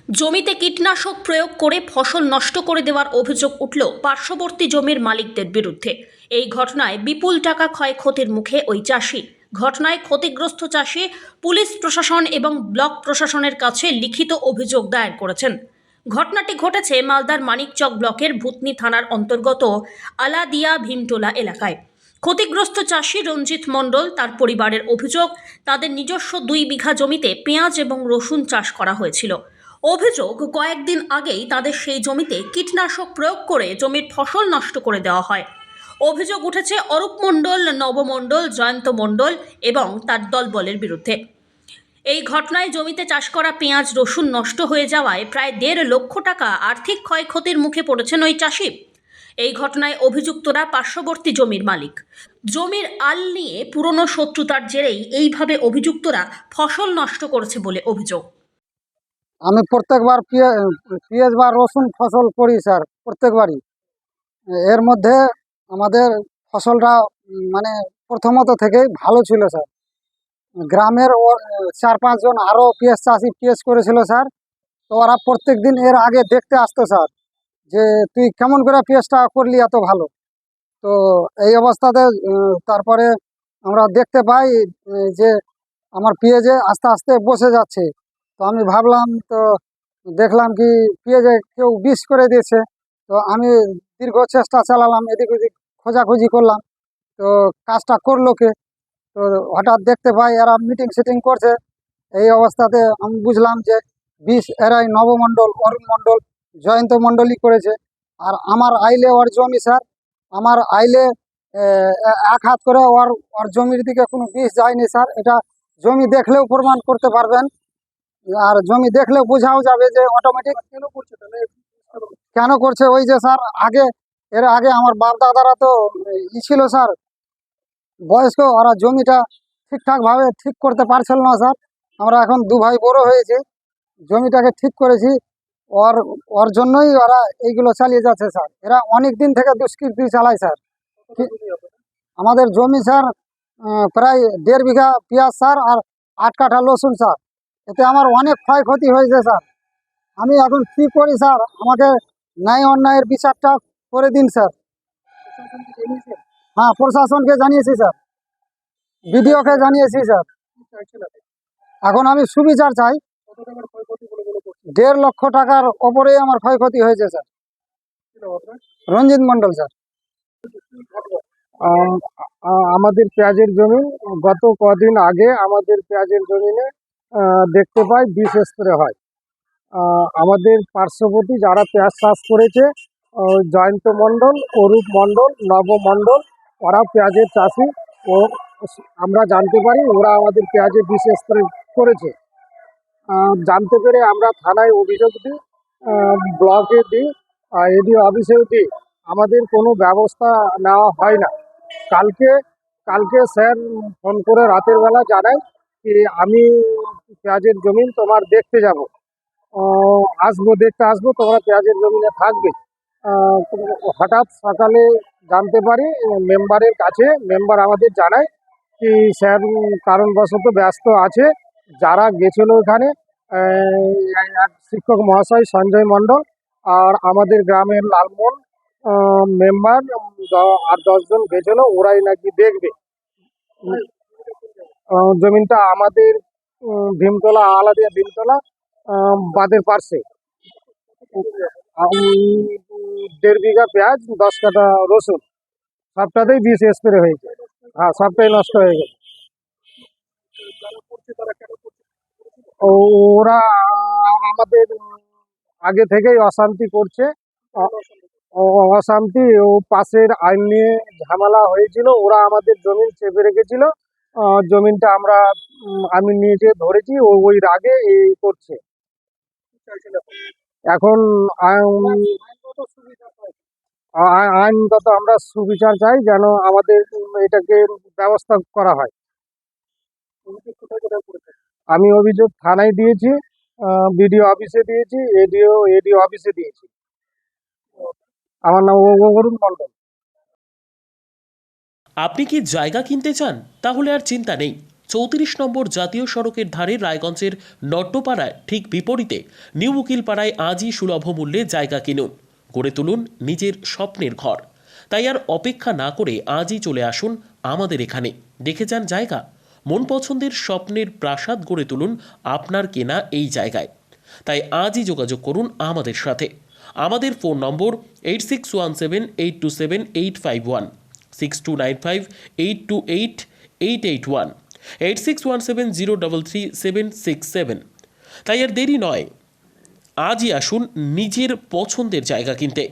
জমিতে কীটনাশক প্রয়োগ করে ফসল নষ্ট করে দেওয়ার অভিযোগ উঠল পার্শ্ববর্তী জমির মালিকদের বিরুদ্ধে। এই ঘটনায় বিপুল টাকা ক্ষয়ক্ষতির মুখে ওই চাষি। ঘটনায় ক্ষতিগ্রস্ত চাষি পুলিশ প্রশাসন এবং ব্লক প্রশাসনের কাছে লিখিত অভিযোগ দায়ের করেছেন। ঘটনাটি ঘটেছে মালদার মানিকচক ব্লকের ভূতনি থানার অন্তর্গত আলাদিয়া ভীমটোলা এলাকায়। ক্ষতিগ্রস্ত চাষি রঞ্জিত মণ্ডল তার পরিবারের অভিযোগ, তাদের নিজস্ব 2 বিঘা জমিতে পেঁয়াজ এবং রসুন চাষ করা হয়েছিল। অভিযোগ, কয়েকদিন আগেই তাদের সেই জমিতে কীটনাশক প্রয়োগ করে জমির ফসল নষ্ট করে দেওয়া হয়। অভিযোগ উঠেছে অরূপ মণ্ডল, নব মণ্ডল, জয়ন্ত মণ্ডল এবং তার দলবলের বিরুদ্ধে। এই ঘটনায় জমিতে চাষ করা পেঁয়াজ রসুন নষ্ট হয়ে যাওয়ায় প্রায় 1.5 লক্ষ টাকা আর্থিক ক্ষয়ক্ষতির মুখে পড়েছেন ওই চাষি। এই ঘটনায় অভিযুক্তরা পার্শ্ববর্তী জমির মালিক। জমির আল নিয়ে পুরনো শত্রুতার জেরেই এইভাবে অভিযুক্তরা ফসল নষ্ট করেছে বলে অভিযোগ। আমি প্রত্যেকবার পেঁয়াজ বা রসুন ফসল করি স্যার, প্রত্যেকবারই। এর মধ্যে আমাদের ফসলটা মানে প্রথমত থেকেই ভালো ছিল স্যার। গ্রামের 4-5 জন আরও পেঁয়াজ চাষি পেঁয়াজ করেছিল স্যার। তো ওরা প্রত্যেক দিন এর আগে দেখতে আসতো স্যার, যে তুই কেমন করে পেঁয়াজটা করলি এত ভালো। তো এই অবস্থাতে তারপরে আমরা দেখতে পাই যে আমার পেঁয়াজে আস্তে আস্তে বসে যাচ্ছে। তো আমি ভাবলাম, তো দেখলাম কি পেঁয়াজে কেউ বিষ করে দিয়েছে। তো আমি দীর্ঘ চেষ্টা চালালাম, এদিক ওদিক খোঁজাখুঁজি করলাম, তো কাজটা করলো কে। তো হঠাৎ দেখতে পাই এরা মিটিং সিটিং করছে। এই অবস্থাতে আমি বুঝলাম যে বিষ এরাই নবমণ্ডল, অরুণ মণ্ডল, জয়ন্ত মণ্ডলই করেছে। আর আমার আইলে ওর জমি স্যার, আমার আইলে এক হাত করে ওর ওর জমির দিকে কোনো বিষ যায়নি স্যার। এটা জমি দেখলেও প্রমাণ করতে পারবেন, আর জমি দেখলেও বোঝাও যাবে যে অটোমেটিক কেন করছে। ওই যে স্যার, এর আগে আমার বাপ দাদারা তো ছিল স্যার, বয়স্ক, ওরা জমিটা ঠিকঠাক ভাবে ঠিক করতে পারছিল না স্যার। আমরা এখন 2 ভাই বড় হয়েছি, জমিটাকে ঠিক করেছি। ওর ওর জন্যই ওরা এইগুলো চালিয়ে যাচ্ছে স্যার। এরা অনেক দিন থেকে দুষ্কৃতি চালায় স্যার। আমাদের জমি স্যার প্রায় 1.5 বিঘা পেঁয়াজ স্যার, আর 8 কাঠা রসুন স্যার। এতে আমার অনেক ক্ষয়ক্ষতি হয়েছে স্যার। আমি এখন কি করি স্যার, আমাকে ন্যায় অন্যায়ের বিচারটা করে দিন স্যার। হ্যাঁ, প্রশাসনকে জানিয়েছি স্যার, বিডিওকে জানিয়েছি স্যার। এখন আমি সুবিচার চাই। 1.5 লক্ষ টাকার ওপরেই আমার ক্ষয়ক্ষতি হয়েছে স্যার। রঞ্জিত মণ্ডল স্যার। আমাদের পেঁয়াজের জমি গত কদিন আগে আমাদের পেঁয়াজের জমিনে দেখতে পাই বিষ স্প্রে হয়। আমাদের পার্শ্ববর্তী যারা পেঁয়াজ চাষ করেছে, জয়ন্ত মণ্ডল, অরূপ মণ্ডল, নব মণ্ডল, ওরা পেঁয়াজের চাষি। ও আমরা জানতে পারি ওরা আমাদের পেঁয়াজে বিষ স্প্রে করেছে। জানতে পেরে আমরা থানায় অভিযোগ দিই, ব্লকে দিই, এডিও অফিসেও দিই। আমাদের কোনো ব্যবস্থা নেওয়া হয় না। কালকে কালকে স্যার ফোন করে রাতের বেলা জানায় কি আমি পেঁয়াজের জমিন তোমার দেখতে যাব, দেখতে আসবো, তোমরা পেঁয়াজের জমিনে থাকবে। তো হঠাৎ সকালে জানতে পারি মেম্বারের কাছে, মেম্বার আমাদের জানায় কি স্যার কারণবশত ব্যস্ত আছে। যারা গেছিল ওখানে এক শিক্ষক মহাশয় সঞ্জয় মণ্ডল আর আমাদের গ্রামের লালমোহন মেম্বার আর 10 জন গেছিল, ওরাই নাকি দেখবে। জমিনটা আমাদের ভীমতলা, আলাদিয়া ভীমতলা বাঁধের পার্শ্বে। 1.5 বিঘা পেঁয়াজ, 10 কাঠা রসুন, সবটাতেই বিষ স্প্রে হয়েছে। হ্যাঁ, সবটাই নষ্ট হয়ে গেছে। ওরা আমাদের আগে থেকেই অশান্তি করছে। অশান্তি ও পাশের আইন নিয়ে ঝামেলা হয়েছিল, ওরা আমাদের জমিন চেপে রেখেছিল। জমিনটা আমি নিজে ধরেছি, ওই রাগে এই করছে। এখন আইনগত আমরা সুবিচার চাই, যেন আমাদের এটাকে ব্যবস্থা করা হয়। আমি অভিযোগ থানায় দিয়েছি, বিডিও অফিসে দিয়েছি, এডিও অফিসে দিয়েছি। আমার নাম অরুণ মণ্ডল। আপনি কি জায়গা কিনতে চান? তাহলে আর চিন্তা নেই, 34 নম্বর জাতীয় সড়কের ধারে রায়গঞ্জের নট্টপাড়ায় ঠিক বিপরীতে নিউ উকিলপাড়ায় আজই সুলভ মূল্যে জায়গা কিনুন, গড়ে তুলুন নিজের স্বপ্নের ঘর। তাই আর অপেক্ষা না করে আজই চলে আসুন আমাদের এখানে, দেখে যান জায়গা। মন পছন্দের স্বপ্নের প্রাসাদ গড়ে তুলুন আপনার কেনা এই জায়গায়। তাই আজই যোগাযোগ করুন আমাদের সাথে। আমাদের ফোন নম্বর 8617827851, 6295828881, 8617033767। তাই আর দেরি নয়, আজই আসুন নিজের পছন্দের জায়গা কিনতে।